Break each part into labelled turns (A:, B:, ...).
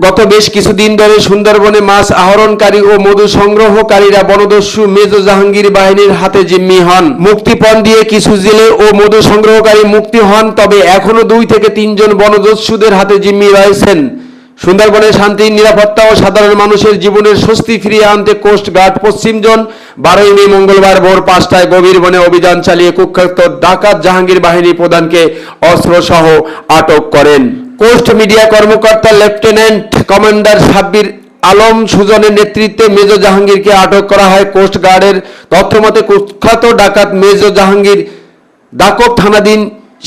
A: গত বেশ কিছুদিন ধরে সুন্দরবনে মাছ আহরণকারী ও মধু সংগ্রহকারীরা বনদস্যু মেজর জাহাঙ্গীর বাহিনীর হাতে জিম্মি হন। মুক্তিপণ দিয়ে কিছু জেলে ও মধু সংগ্রহকারী মুক্তি হন, তবে এখনো 2 থেকে 3 জন বনদস্যুদের হাতে জিম্মি রয়েছেন। সুন্দরবনে শান্তি, নিরাপত্তা ও সাধারণ মানুষের জীবনের স্বস্তি ফিরিয়ে আনতে কোস্ট গার্ড পশ্চিম জোন 12 মে মঙ্গলবার ভোর 5টায় গভীর বনে অভিযান চালিয়ে কুখ্যাত ডাকাত জাহাঙ্গীর বাহিনী প্রধানকে অস্ত্রসহ আটক করেন। কোস্ট মিডিয়া কর্মকর্তা লেফটেন্যান্ট কমান্ডার সাব্বির আলম সুজনের নেতৃত্বে মেজর জাহাঙ্গীরকে আটক করা হয়। কোস্ট গার্ডের তথ্যমতে কুখ্যাত ডাকাত মেজর জাহাঙ্গীর দাকব থানাধীন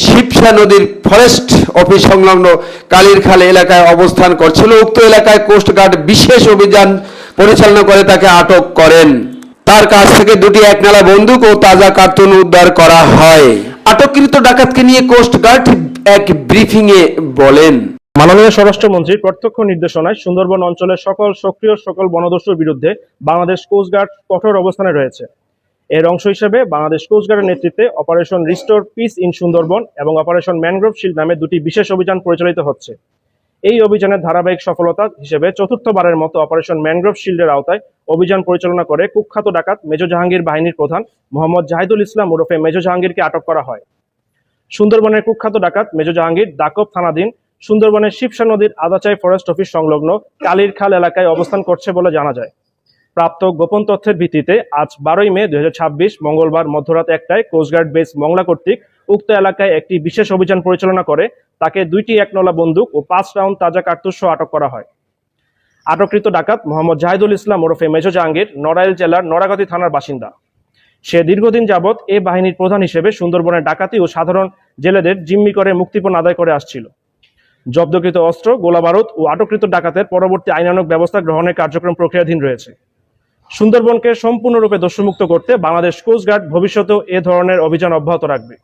A: শিবসা নদীর ফরেস্ট অফিস সংলগ্ন কালীরখাল এলাকায় অবস্থান করছিল। উক্ত এলাকায় কোস্ট গার্ড বিশেষ অভিযান পরিচালনা করে তাকে আটক করেন। তার কাছ থেকে 2টি একনালা বন্দুক ও তাজা কার্তুন উদ্ধার করা হয়। আটককৃত ডাকাতকে নিয়ে কোস্ট গার্ড এক ব্রিফিংয়ে বলেন,
B: মাননীয় স্বরাষ্ট্রমন্ত্রীর প্রত্যক্ষ নির্দেশনায় সুন্দরবন অঞ্চলের সকল বনদস্যুর বিরুদ্ধে বাংলাদেশ কোস্ট গার্ড কঠোর অবস্থানে রয়েছে। এর অংশ হিসেবে বাংলাদেশ কোস্ট গার্ডের নেতৃত্বে operation restore piece in Sundarban এবং অপারেশন ম্যানগ্রোভ শিল্ড নামে 2টি বিশেষ অভিযান পরিচালিত হচ্ছে। এই অভিযানের ধারাবাহিক সফলতা হিসেবে চতুর্থবারের মতো অপারেশন ম্যানগ্রোভ শিল্ডের আওতায় অভিযান পরিচালনা করে কুখ্যাত ডাকাত মেজর জাহাঙ্গীর বাহিনীর প্রধান মোহাম্মদ জাহিদুল ইসলাম ওরফে মেজর জাহাঙ্গীরকে আটক করা হয়। সুন্দরবনের কুখ্যাত ডাকাত মেজর জাহাঙ্গীর দাকব থানাধীন সুন্দরবনের শিবসা নদীর আদাচাই ফরেস্ট অফিস সংলগ্ন কালীরখাল এলাকায় অবস্থান করছে বলে জানা যায়। প্রাপ্ত গোপন তথ্যের ভিত্তিতে আজ 12 মে 2026 মঙ্গলবার মধ্যরাত 1টায় কোস্টগার্ড বেস মংলা কর্তৃক উক্ত এলাকায় একটি বিশেষ অভিযান পরিচালনা করে তাকে 2টি একনলা বন্দুক ও 5 রাউন্ড তাজা কার্তুজ সহ আটক করা হয়। আটককৃত ডাকাত মোহাম্মদ জাহিদুল ইসলাম ওরফে মেজর জাহাঙ্গীর নড়াইল জেলার নড়াগাতি থানার বাসিন্দা। সে দীর্ঘদিন যাবৎ এ বাহিনীর প্রধান হিসেবে সুন্দরবনের ডাকাতি ও সাধারণ জেলেদের জিম্মি করে মুক্তিপণ আদায় করে আসছিল। জব্দকৃত অস্ত্র, গোলাবারুদ ও আটককৃত ডাকাতের পরবর্তী আইনানুগ ব্যবস্থা গ্রহণের কার্যক্রম প্রক্রিয়াধীন রয়েছে। সুন্দরবনকে সম্পূর্ণরূপে দস্যুমুক্ত করতে বাংলাদেশ কোস্ট গার্ড ভবিষ্যতেও এ ধরনের অভিযান অব্যাহত রাখবে।